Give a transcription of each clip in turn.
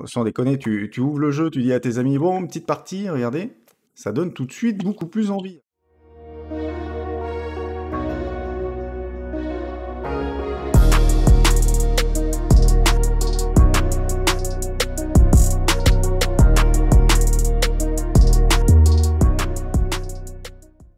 sans déconner, tu ouvres le jeu, tu dis à tes amis, bon, petite partie, regardez, ça donne tout de suite beaucoup plus envie.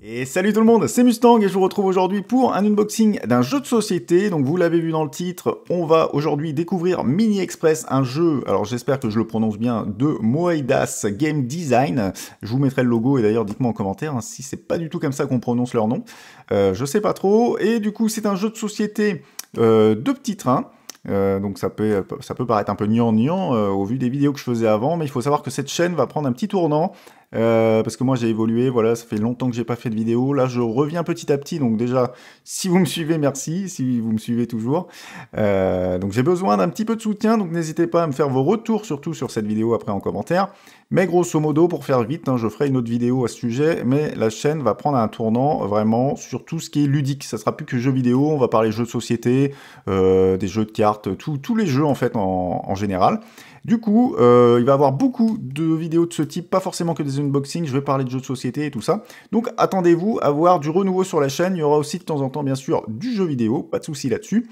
Et salut tout le monde, c'est Mustang et je vous retrouve aujourd'hui pour un unboxing d'un jeu de société. Donc vous l'avez vu dans le titre, on va aujourd'hui découvrir Mini Express, un jeu, alors j'espère que je le prononce bien, de Moedas Game Design. Je vous mettrai le logo et d'ailleurs dites-moi en commentaire si c'est pas du tout comme ça qu'on prononce leur nom. Je sais pas trop. Et du coup c'est un jeu de société de petits trains. Donc ça peut paraître un peu gnangnan au vu des vidéos que je faisais avant, mais il faut savoir que cette chaîne va prendre un petit tournant. Parce que moi j'ai évolué, voilà, ça fait longtemps que j'ai pas fait de vidéo, là je reviens petit à petit, donc déjà, si vous me suivez, merci, si vous me suivez toujours. Donc j'ai besoin d'un petit peu de soutien, donc n'hésitez pas à me faire vos retours, surtout sur cette vidéo après en commentaire. Mais grosso modo, pour faire vite, je ferai une autre vidéo à ce sujet, mais la chaîne va prendre un tournant vraiment sur tout ce qui est ludique. Ça sera plus que jeux vidéo, on va parler jeux de société, des jeux de cartes, tous les jeux en fait en général. Du coup, il va y avoir beaucoup de vidéos de ce type, pas forcément que des unboxings, je vais parler de jeux de société et tout ça. Donc attendez-vous à voir du renouveau sur la chaîne, il y aura aussi de temps en temps bien sûr du jeu vidéo, pas de souci là-dessus.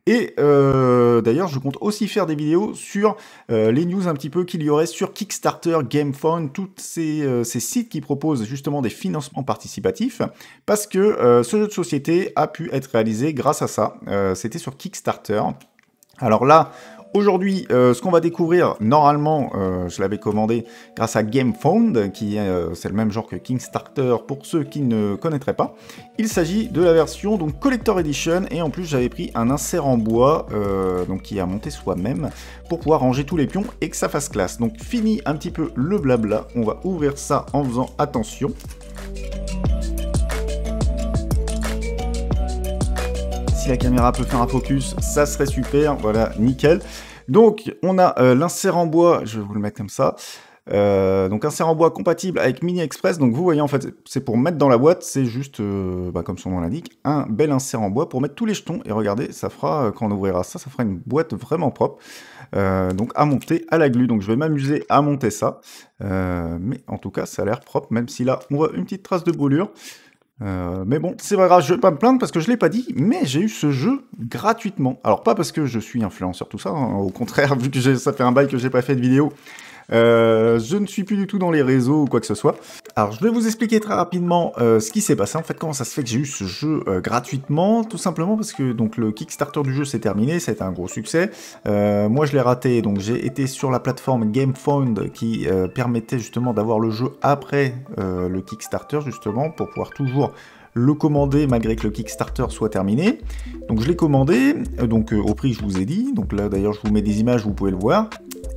Et d'ailleurs, je compte aussi faire des vidéos sur les news un petit peu qu'il y aurait sur Kickstarter, GameFound, tous ces sites qui proposent justement des financements participatifs, parce que ce jeu de société a pu être réalisé grâce à ça. C'était sur Kickstarter. Alors là, aujourd'hui, ce qu'on va découvrir, normalement, je l'avais commandé grâce à GameFound, qui est c'est le même genre que Kickstarter pour ceux qui ne connaîtraient pas. Il s'agit de la version donc Collector Edition, et en plus j'avais pris un insert en bois, donc qui est à monter soi-même, pour pouvoir ranger tous les pions et que ça fasse classe. Donc fini un petit peu le blabla, on va ouvrir ça en faisant attention. Si la caméra peut faire un focus, ça serait super, voilà, nickel. Donc, on a l'insert en bois, je vais vous le mettre comme ça. Donc, insert en bois compatible avec Mini Express. Donc, vous voyez, en fait, c'est pour mettre dans la boîte, c'est juste, comme son nom l'indique, un bel insert en bois pour mettre tous les jetons. Et regardez, ça fera, quand on ouvrira ça, ça fera une boîte vraiment propre. Donc, à monter à la glu. Donc, je vais m'amuser à monter ça. Mais en tout cas, ça a l'air propre, même si là, on voit une petite trace de brûlure. Mais bon, c'est pas grave, je vais pas me plaindre parce que je l'ai pas dit, mais j'ai eu ce jeu gratuitement. Alors pas parce que je suis influenceur tout ça, au contraire, vu que ça fait un bail que j'ai pas fait de vidéo, je ne suis plus du tout dans les réseaux ou quoi que ce soit. Alors je vais vous expliquer très rapidement ce qui s'est passé, en fait comment ça se fait que j'ai eu ce jeu gratuitement, tout simplement parce que donc le Kickstarter du jeu s'est terminé, ça a été un gros succès. Moi je l'ai raté, donc j'ai été sur la plateforme GameFound qui permettait justement d'avoir le jeu après le Kickstarter justement, pour pouvoir toujours le commander malgré que le Kickstarter soit terminé. Donc je l'ai commandé, donc au prix que je vous ai dit, donc là d'ailleurs je vous mets des images, vous pouvez le voir.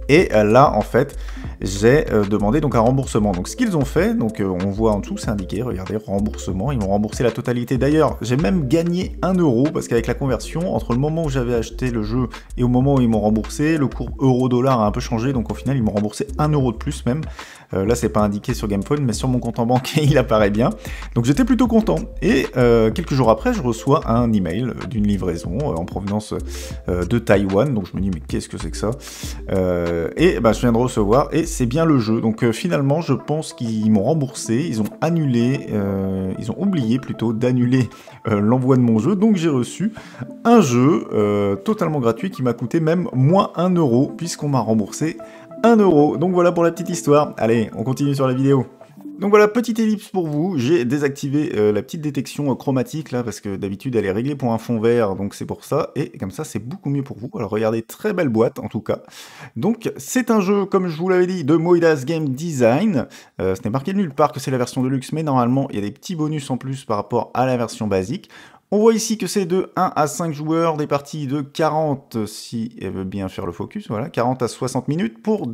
Et là, en fait, j'ai demandé donc un remboursement. Donc, ce qu'ils ont fait, donc on voit en dessous, c'est indiqué, regardez, remboursement. Ils m'ont remboursé la totalité. D'ailleurs, j'ai même gagné 1 euro parce qu'avec la conversion, entre le moment où j'avais acheté le jeu et au moment où ils m'ont remboursé, le cours euro-dollar a un peu changé. Donc, au final, ils m'ont remboursé 1 euro de plus même. Là, c'est pas indiqué sur GameFound, mais sur mon compte en banque, il apparaît bien. Donc, j'étais plutôt content. Et quelques jours après, je reçois un email d'une livraison en provenance de Taïwan. Donc, je me dis, mais qu'est-ce que c'est que ça et bah, je viens de recevoir, et c'est bien le jeu. Donc finalement, je pense qu'ils m'ont remboursé, ils ont annulé, ils ont oublié plutôt d'annuler l'envoi de mon jeu. Donc j'ai reçu un jeu totalement gratuit qui m'a coûté même moins 1 euro, puisqu'on m'a remboursé 1 euro. Donc voilà pour la petite histoire. Allez, on continue sur la vidéo. Donc voilà, petite ellipse pour vous, j'ai désactivé la petite détection chromatique là, parce que d'habitude elle est réglée pour un fond vert, donc c'est pour ça, et comme ça c'est beaucoup mieux pour vous. Alors regardez, très belle boîte en tout cas. Donc c'est un jeu, comme je vous l'avais dit, de Moedas Game Design. Ce n'est marqué nulle part que c'est la version de luxe, mais normalement il y a des petits bonus en plus par rapport à la version basique. On voit ici que c'est de 1 à 5 joueurs, des parties de 40, si elle veut bien faire le focus, voilà, 40 à 60 minutes pour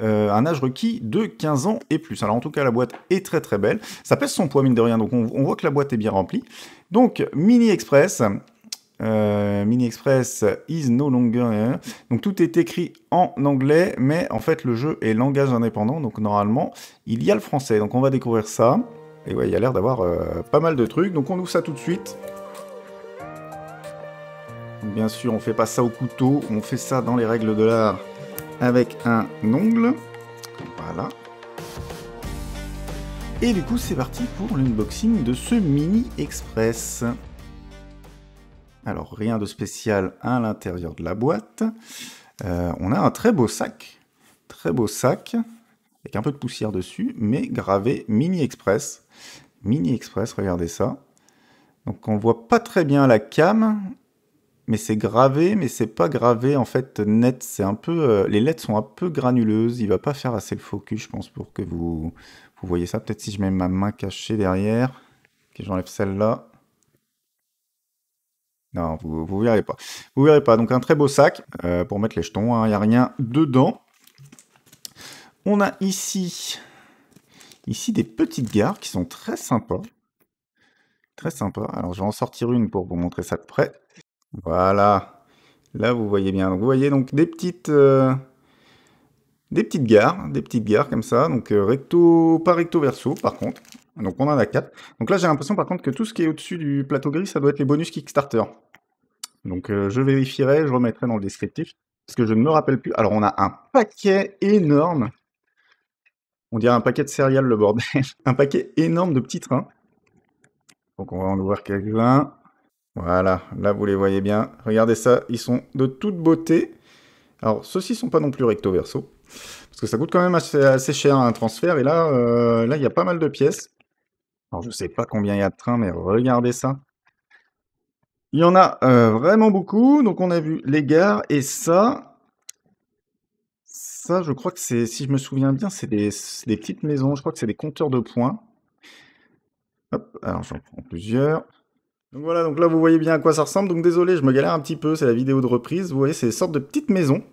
un âge requis de 15 ans et plus. Alors en tout cas, la boîte est très très belle. Ça pèse son poids, mine de rien, donc on voit que la boîte est bien remplie. Donc, Mini Express. Mini Express is no longer... Donc tout est écrit en anglais, mais en fait le jeu est langage indépendant, donc normalement il y a le français. Donc on va découvrir ça. Et ouais, il y a l'air d'avoir pas mal de trucs, donc on ouvre ça tout de suite. Bien sûr, on fait pas ça au couteau, on fait ça dans les règles de l'art. avec un ongle. Voilà. Et du coup, c'est parti pour l'unboxing de ce Mini Express. Alors, rien de spécial à l'intérieur de la boîte. On a un très beau sac, avec un peu de poussière dessus, mais gravé Mini Express. Mini Express, regardez ça. Donc, on voit pas très bien la cam, mais c'est gravé, mais c'est pas gravé en fait net. C'est un peu, les lettres sont un peu granuleuses. Il va pas faire assez le focus, je pense, pour que vous voyez ça. Peut-être si je mets ma main cachée derrière, que j'enlève celle-là. Non, vous verrez pas. Vous verrez pas. Donc un très beau sac pour mettre les jetons. Hein. Il n'y a rien dedans. On a ici des petites gares qui sont très sympas. Très sympas. Alors je vais en sortir une pour vous montrer ça de près. Voilà. Là vous voyez bien. Donc, vous voyez donc des petites gares comme ça. Donc recto, pas recto verso par contre. Donc on en a 4. Donc là j'ai l'impression par contre que tout ce qui est au-dessus du plateau gris, ça doit être les bonus Kickstarter. Donc je vérifierai, je remettrai dans le descriptif, parce que je ne me rappelle plus. Alors on a un paquet énorme, on dirait un paquet de céréales le bordel, un paquet énorme de petits trains. Donc on va en ouvrir quelques-uns. Voilà, là vous les voyez bien. Regardez ça, ils sont de toute beauté. Alors ceux-ci sont pas non plus recto verso, parce que ça coûte quand même assez cher un transfert, et là, là il y a pas mal de pièces. Alors je sais pas combien il y a de trains, mais regardez ça. Il y en a vraiment beaucoup, donc on a vu les gares, et ça, je crois que c'est, si je me souviens bien, c'est des petites maisons, je crois que c'est des compteurs de points. Hop, alors j'en prends plusieurs. Donc voilà, donc là vous voyez bien à quoi ça ressemble, donc désolé, je me galère un petit peu, c'est la vidéo de reprise, vous voyez, c'est des sortes de petites maisons,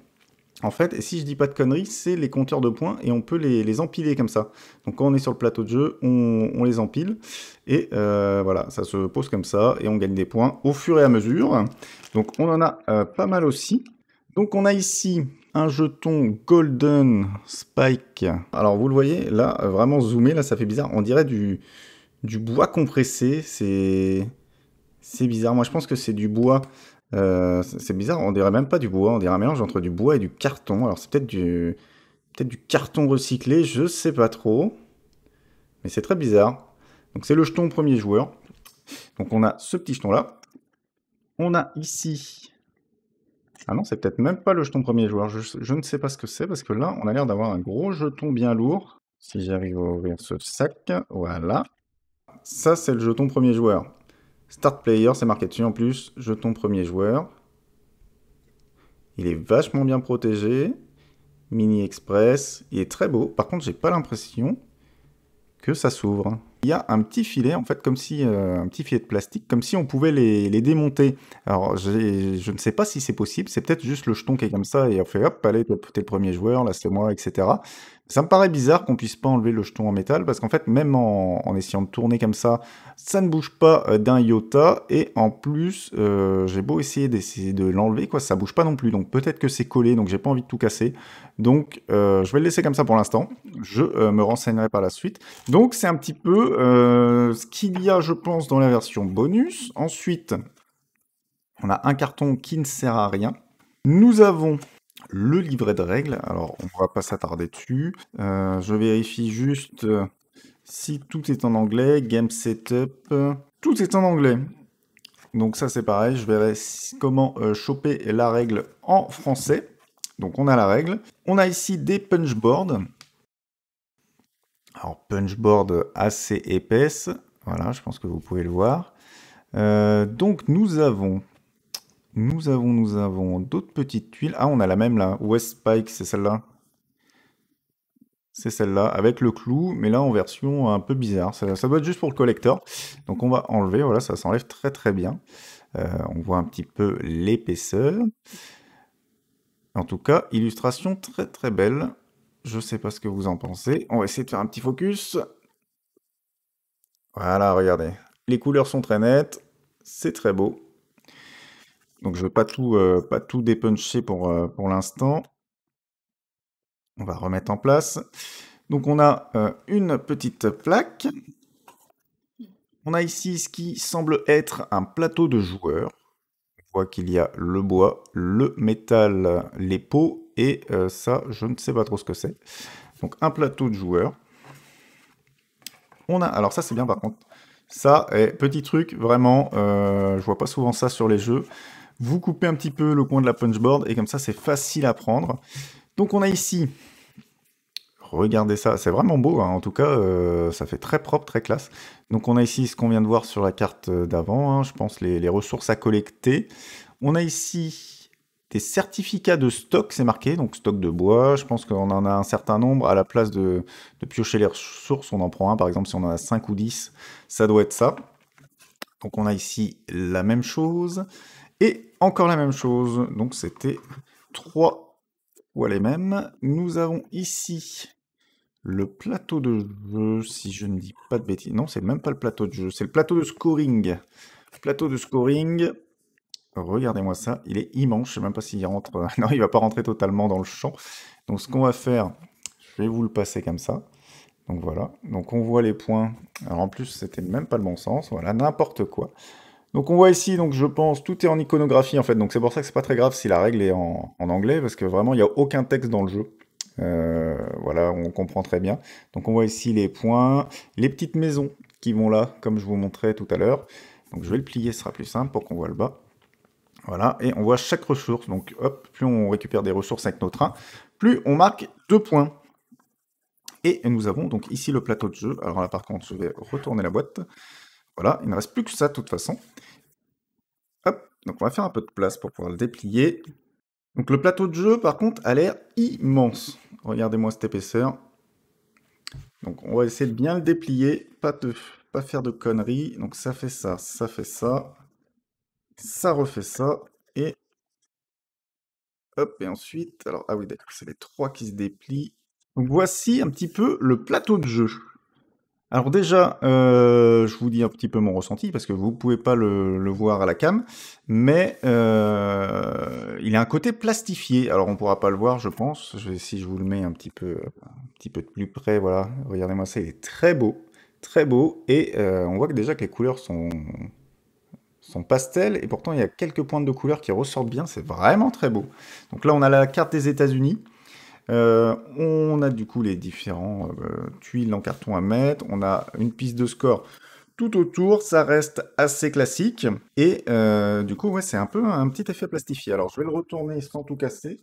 en fait, et si je dis pas de conneries, c'est les compteurs de points, et on peut les empiler comme ça. Donc quand on est sur le plateau de jeu, on les empile, et voilà, ça se pose comme ça, et on gagne des points au fur et à mesure. Donc on en a pas mal aussi. Donc on a ici un jeton Golden Spike. Alors vous le voyez, là, vraiment zoomé, là ça fait bizarre, on dirait du bois compressé, c'est bizarre. Moi je pense que c'est du bois. C'est bizarre, on dirait même pas du bois, on dirait un mélange entre du bois et du carton. Alors c'est peut-être du carton recyclé, je sais pas trop. Mais c'est très bizarre. Donc c'est le jeton premier joueur. Donc on a ce petit jeton là. On a ici... Ah non, c'est peut-être même pas le jeton premier joueur. Je ne sais pas ce que c'est, parce que là, on a l'air d'avoir un gros jeton bien lourd. Si j'arrive à ouvrir ce sac, voilà. Ça, c'est le jeton premier joueur. Start player, c'est marqué dessus en plus. Jeton premier joueur. Il est vachement bien protégé. Mini Express. Il est très beau. Par contre, j'ai pas l'impression que ça s'ouvre. Il y a un petit filet, en fait, comme si un petit filet de plastique, comme si on pouvait les démonter. Alors, je ne sais pas si c'est possible, c'est peut-être juste le jeton qui est comme ça, et on fait hop, allez, t'es le premier joueur, là c'est moi, etc. Ça me paraît bizarre qu'on puisse pas enlever le jeton en métal, parce qu'en fait, même en essayant de tourner comme ça ne bouge pas d'un iota, et en plus, j'ai beau essayer de l'enlever, quoi, ça bouge pas non plus, donc peut-être que c'est collé, donc j'ai pas envie de tout casser. Donc, je vais le laisser comme ça pour l'instant, je me renseignerai par la suite. Donc, c'est un petit peu ce qu'il y a, je pense, dans la version bonus. Ensuite, on a un carton qui ne sert à rien. Nous avons le livret de règles. Alors, on va pas s'attarder dessus. Je vérifie juste si tout est en anglais. Game setup. Tout est en anglais. Donc ça, c'est pareil. Je verrai comment choper la règle en français. Donc, on a la règle. On a ici des punchboards. Alors, punchboard assez épaisse. Voilà, je pense que vous pouvez le voir. Donc, nous avons d'autres petites tuiles. Ah, on a la même là. West Spike, c'est celle-là. C'est celle-là, avec le clou, mais là en version un peu bizarre. Ça doit être juste pour le collector. Donc, on va enlever. Voilà, ça s'enlève très très bien. On voit un petit peu l'épaisseur. En tout cas, illustration très très belle. Je sais pas ce que vous en pensez. On va essayer de faire un petit focus. Voilà, regardez. Les couleurs sont très nettes. C'est très beau. Donc je ne vais pas tout dépuncher pour l'instant. On va remettre en place. Donc on a une petite plaque. On a ici ce qui semble être un plateau de joueurs. On voit qu'il y a le bois, le métal, les pots et ça, je ne sais pas trop ce que c'est. Donc un plateau de joueurs. On a, alors ça c'est bien par contre. Ça, petit truc, vraiment, je vois pas souvent ça sur les jeux. Vous coupez un petit peu le coin de la punchboard et comme ça c'est facile à prendre. Donc on a ici, regardez ça, c'est vraiment beau, hein. En tout cas, ça fait très propre, très classe. Donc on a ici ce qu'on vient de voir sur la carte d'avant, hein, je pense les ressources à collecter. On a ici des certificats de stock, c'est marqué, donc stock de bois, je pense qu'on en a un certain nombre. À la place de piocher les ressources, on en prend un, par exemple si on en a 5 ou 10, ça doit être ça. Donc on a ici la même chose, et encore la même chose, donc c'était 3 fois les mêmes. Nous avons ici le plateau de jeu, si je ne dis pas de bêtises. Non, c'est même pas le plateau de jeu, c'est le plateau de scoring. Plateau de scoring, regardez-moi ça, il est immense, je sais même pas s'il rentre... non, il va pas rentrer totalement dans le champ. Donc ce qu'on va faire, je vais vous le passer comme ça. Donc voilà, donc on voit les points. Alors en plus, c'était même pas le bon sens, voilà, n'importe quoi. Donc on voit ici, donc je pense, tout est en iconographie en fait, donc c'est pour ça que c'est pas très grave si la règle est en anglais, parce que vraiment, il n'y a aucun texte dans le jeu. Voilà, on comprend très bien. Donc on voit ici les points, les petites maisons qui vont là, comme je vous montrais tout à l'heure. Donc je vais le plier, ce sera plus simple pour qu'on voit le bas. Voilà, et on voit chaque ressource. Donc hop, plus on récupère des ressources avec nos trains, plus on marque 2 points. Et nous avons donc ici le plateau de jeu. Alors là par contre, je vais retourner la boîte. Voilà, il ne reste plus que ça de toute façon. Hop, donc on va faire un peu de place pour pouvoir le déplier. Donc le plateau de jeu par contre a l'air immense. Regardez-moi cette épaisseur. Donc on va essayer de bien le déplier, pas faire de conneries. Donc ça fait ça refait ça, et hop, et ensuite, alors, ah oui d'accord, c'est les 3 qui se déplient. Donc voici un petit peu le plateau de jeu. Alors déjà, je vous dis un petit peu mon ressenti, parce que vous ne pouvez pas le voir à la cam, mais il a un côté plastifié. Alors on ne pourra pas le voir, je pense. Si je vous le mets un petit peu de plus près, voilà, regardez-moi ça, il est très beau, et on voit que déjà que les couleurs sont pastel, et pourtant il y a quelques pointes de couleurs qui ressortent bien, c'est vraiment très beau. Donc là on a la carte des États-Unis. On a du coup les différents tuiles en carton à mettre, on a une piste de score tout autour, ça reste assez classique, et du coup ouais, c'est un peu un petit effet plastifié. Alors je vais le retourner sans tout casser.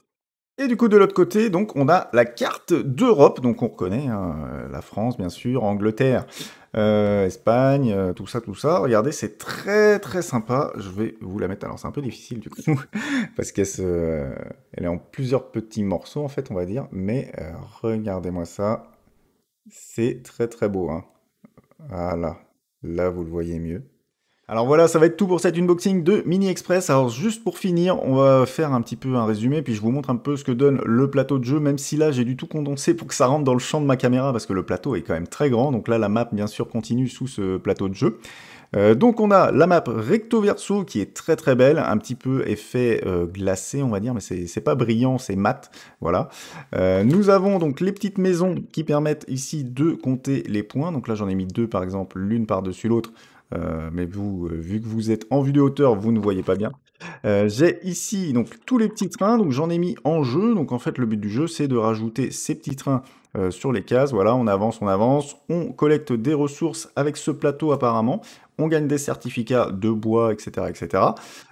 Et du coup de l'autre côté, donc on a la carte d'Europe, donc on reconnaît hein, la France bien sûr, Angleterre, Espagne, tout ça, tout ça. Regardez, c'est très très sympa. Je vais vous la mettre. Alors c'est un peu difficile du coup parce elle est en plusieurs petits morceaux en fait, on va dire. Mais regardez-moi ça, c'est très très beau, hein. Voilà, là vous le voyez mieux. Alors voilà, ça va être tout pour cet unboxing de Mini Express. Alors juste pour finir, on va faire un petit peu un résumé, puis je vous montre un peu ce que donne le plateau de jeu, même si là j'ai dû tout condenser pour que ça rentre dans le champ de ma caméra, parce que le plateau est quand même très grand. Donc là la map bien sûr continue sous ce plateau de jeu. Donc on a la map recto verso qui est très très belle, un petit peu effet glacé on va dire, mais c'est pas brillant, c'est mat, voilà. Nous avons donc les petites maisons qui permettent ici de compter les points, donc là j'en ai mis 2 par exemple, l'une par-dessus l'autre, mais vous, vu que vous êtes en vue de hauteur, vous ne voyez pas bien. J'ai ici donc tous les petits trains, donc j'en ai mis en jeu, donc en fait le but du jeu c'est de rajouter ces petits trains sur les cases, voilà, on avance, on collecte des ressources avec ce plateau apparemment, on gagne des certificats de bois, etc. etc.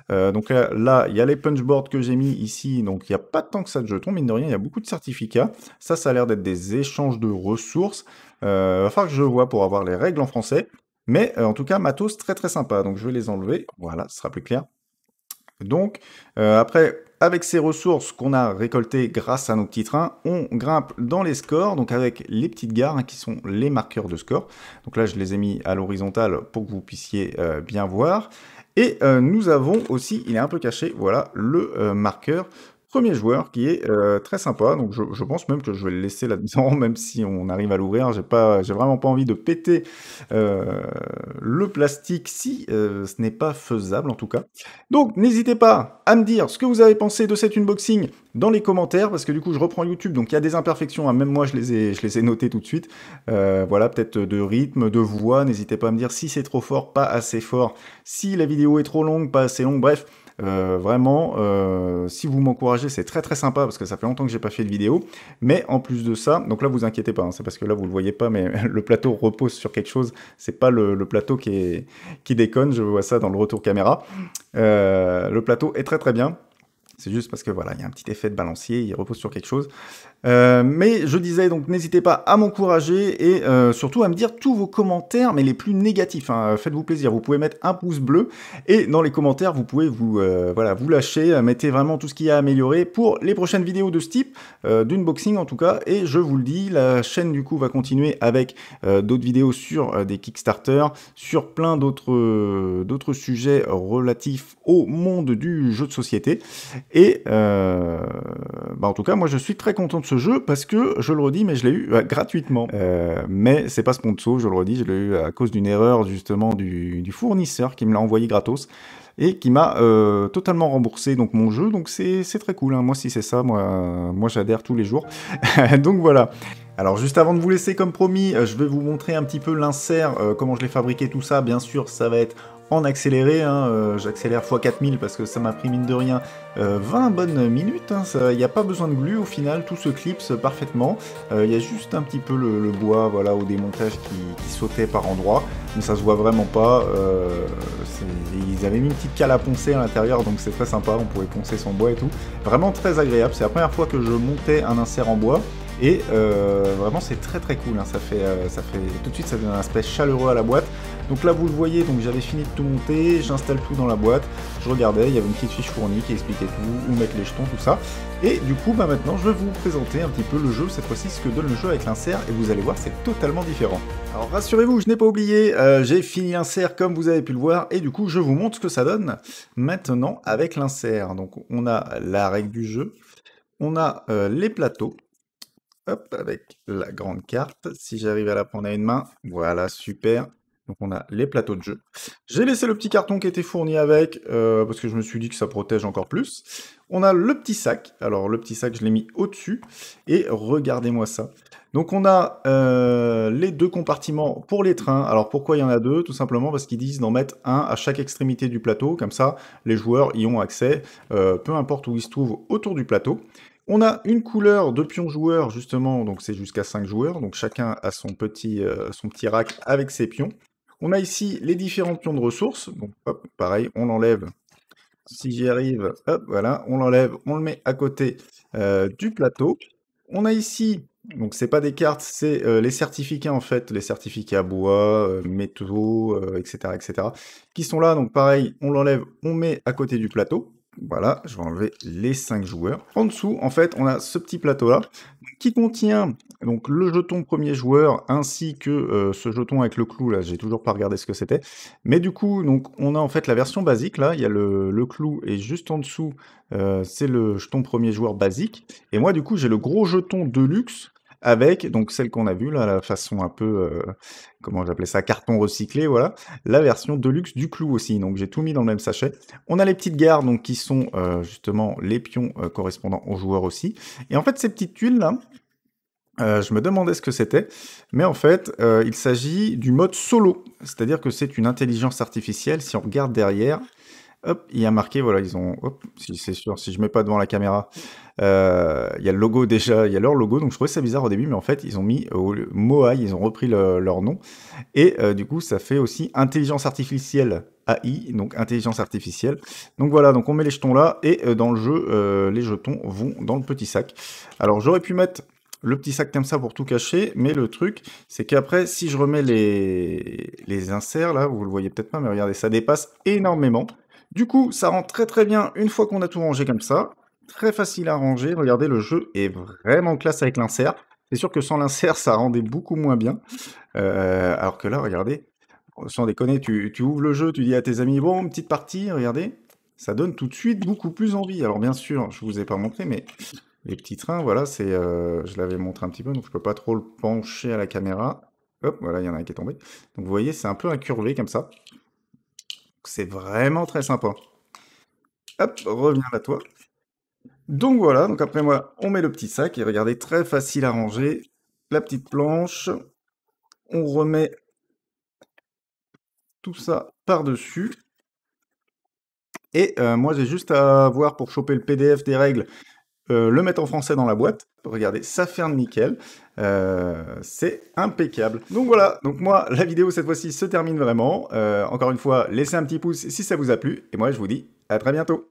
Donc là, il y a les punchboards que j'ai mis ici, donc il n'y a pas tant que ça de jetons, mine de rien, il y a beaucoup de certificats. Ça a l'air d'être des échanges de ressources. Va falloir que je vois pour avoir les règles en français. Mais en tout cas, matos très très sympa, donc je vais les enlever, voilà, ce sera plus clair. Donc, après, avec ces ressources qu'on a récoltées grâce à nos petits trains, on grimpe dans les scores, donc avec les petites gares hein, qui sont les marqueurs de score. Donc là, je les ai mis à l'horizontale pour que vous puissiez bien voir. Et nous avons aussi, il est un peu caché, voilà, le marqueur premier joueur qui est très sympa. Donc je pense même que je vais le laisser là-dedans, même si on arrive à l'ouvrir. J'ai vraiment pas envie de péter le plastique si ce n'est pas faisable en tout cas. Donc n'hésitez pas à me dire ce que vous avez pensé de cet unboxing dans les commentaires, parce que du coup je reprends YouTube, donc il y a des imperfections, hein, même moi je les ai notées tout de suite. Voilà, peut-être de rythme, de voix, n'hésitez pas à me dire si c'est trop fort, pas assez fort, si la vidéo est trop longue, pas assez longue, bref. Vraiment, si vous m'encouragez, c'est très très sympa parce que ça fait longtemps que j'ai pas fait de vidéo. Mais en plus de ça, donc là vous inquiétez pas, hein, c'est parce que là vous le voyez pas, mais le plateau repose sur quelque chose. C'est pas le plateau qui déconne, je vois ça dans le retour caméra. Le plateau est très très bien. C'est juste parce que voilà, il y a un petit effet de balancier, il repose sur quelque chose. Mais je disais, donc n'hésitez pas à m'encourager et surtout à me dire tous vos commentaires, mais les plus négatifs, hein. Faites-vous plaisir, vous pouvez mettre un pouce bleu et dans les commentaires, vous pouvez voilà, vous lâcher, mettez vraiment tout ce qu'il y a à améliorer pour les prochaines vidéos de ce type, d'unboxing en tout cas. Et je vous le dis, la chaîne du coup va continuer avec d'autres vidéos sur des Kickstarter, sur plein d'autres sujets relatifs au monde du jeu de société. Et en tout cas, moi je suis très content de ce jeu parce que, je le redis, mais je l'ai eu gratuitement. Mais c'est pas sponsor, je le redis, je l'ai eu à cause d'une erreur justement du fournisseur qui me l'a envoyé gratos et qui m'a totalement remboursé donc mon jeu. Donc c'est très cool, hein. Moi si c'est ça, moi j'adhère tous les jours. Donc voilà. Alors juste avant de vous laisser comme promis, je vais vous montrer un petit peu l'insert, comment je l'ai fabriqué, tout ça. Bien sûr, ça va être en accéléré, hein, j'accélère x4000 parce que ça m'a pris mine de rien 20 bonnes minutes, hein. Il n'y a pas besoin de glue au final, tout se clipse parfaitement. Il y a juste un petit peu le bois voilà, au démontage qui sautait par endroits, mais ça se voit vraiment pas. Ils avaient mis une petite cale à poncer à l'intérieur, donc c'est très sympa, on pouvait poncer son bois et tout. Vraiment très agréable, c'est la première fois que je montais un insert en bois. Et vraiment c'est très très cool, hein. Ça fait tout de suite, ça donne un aspect chaleureux à la boîte. Donc là vous le voyez, donc j'avais fini de tout monter, j'installe tout dans la boîte, je regardais, il y avait une petite fiche fournie qui expliquait tout, où mettre les jetons, tout ça. Et du coup maintenant je vais vous présenter un petit peu le jeu, cette fois-ci ce que donne le jeu avec l'insert, et vous allez voir c'est totalement différent. Alors rassurez-vous, je n'ai pas oublié, j'ai fini l'insert comme vous avez pu le voir, et du coup je vous montre ce que ça donne maintenant avec l'insert. Donc on a la règle du jeu, on a les plateaux. Hop, avec la grande carte, si j'arrive à la prendre à une main, voilà, super. Donc on a les plateaux de jeu. J'ai laissé le petit carton qui était fourni avec, parce que je me suis dit que ça protège encore plus. On a le petit sac, alors le petit sac je l'ai mis au-dessus, et regardez-moi ça. Donc on a les deux compartiments pour les trains. Alors pourquoi il y en a deux? Tout simplement parce qu'ils disent d'en mettre un à chaque extrémité du plateau, comme ça les joueurs y ont accès, peu importe où ils se trouvent autour du plateau. On a une couleur de pion joueur, justement, donc c'est jusqu'à 5 joueurs, donc chacun a son petit rack avec ses pions. On a ici les différents pions de ressources, donc hop, pareil, on l'enlève, si j'y arrive, hop, voilà, on l'enlève, on le met à côté du plateau. On a ici, donc c'est pas des cartes, c'est les certificats en fait, les certificats bois, métaux, etc., etc., qui sont là, donc pareil, on l'enlève, on met à côté du plateau. Voilà, je vais enlever les 5 joueurs. En dessous, en fait, on a ce petit plateau-là qui contient donc le jeton premier joueur ainsi que ce jeton avec le clou là. J'ai toujours pas regardé ce que c'était, mais du coup, donc on a en fait la version basique là. Il y a le clou et juste en dessous, c'est le jeton premier joueur basique. Et moi, du coup, j'ai le gros jeton de luxe avec donc celle qu'on a vue là, la façon un peu comment j'appelais ça, carton recyclé, voilà, la version deluxe du clou aussi. Donc j'ai tout mis dans le même sachet. On a les petites gardes donc qui sont justement les pions correspondant aux joueurs aussi. Et en fait ces petites tuiles là, je me demandais ce que c'était, mais en fait il s'agit du mode solo, c'est-à-dire que c'est une intelligence artificielle. Si on regarde derrière, hop, il y a marqué, voilà, ils ont, hop, si c'est sûr, si je mets pas devant la caméra, il y a le logo déjà, il y a leur logo, donc je trouvais ça bizarre au début, mais en fait, ils ont mis Moai, ils ont repris leur nom, et du coup, ça fait aussi intelligence artificielle AI, donc intelligence artificielle. Donc voilà, donc on met les jetons là, et dans le jeu, les jetons vont dans le petit sac. Alors j'aurais pu mettre le petit sac comme ça pour tout cacher, mais le truc, c'est qu'après, si je remets les inserts, là, vous le voyez peut-être pas, mais regardez, ça dépasse énormément. Du coup, ça rend très très bien une fois qu'on a tout rangé comme ça. Très facile à ranger. Regardez, le jeu est vraiment classe avec l'insert. C'est sûr que sans l'insert, ça rendait beaucoup moins bien. Alors que là, regardez, sans déconner, tu ouvres le jeu, tu dis à tes amis, bon, petite partie, regardez. Ça donne tout de suite beaucoup plus envie. Alors bien sûr, je vous ai pas montré, mais les petits trains, voilà, je l'avais montré un petit peu, donc je peux pas trop le pencher à la caméra. Hop, voilà, il y en a un qui est tombé. Donc vous voyez, c'est un peu incurvé comme ça. C'est vraiment très sympa. Hop, reviens à toi. Donc voilà, donc après moi, on met le petit sac, et regardez, très facile à ranger. La petite planche, on remet tout ça par-dessus. Et moi, j'ai juste à voir pour choper le PDF des règles, le mettre en français dans la boîte. Regardez, ça ferme nickel. C'est impeccable. Donc voilà, donc moi, la vidéo cette fois-ci se termine vraiment. Encore une fois, laissez un petit pouce si ça vous a plu. Et moi, je vous dis à très bientôt.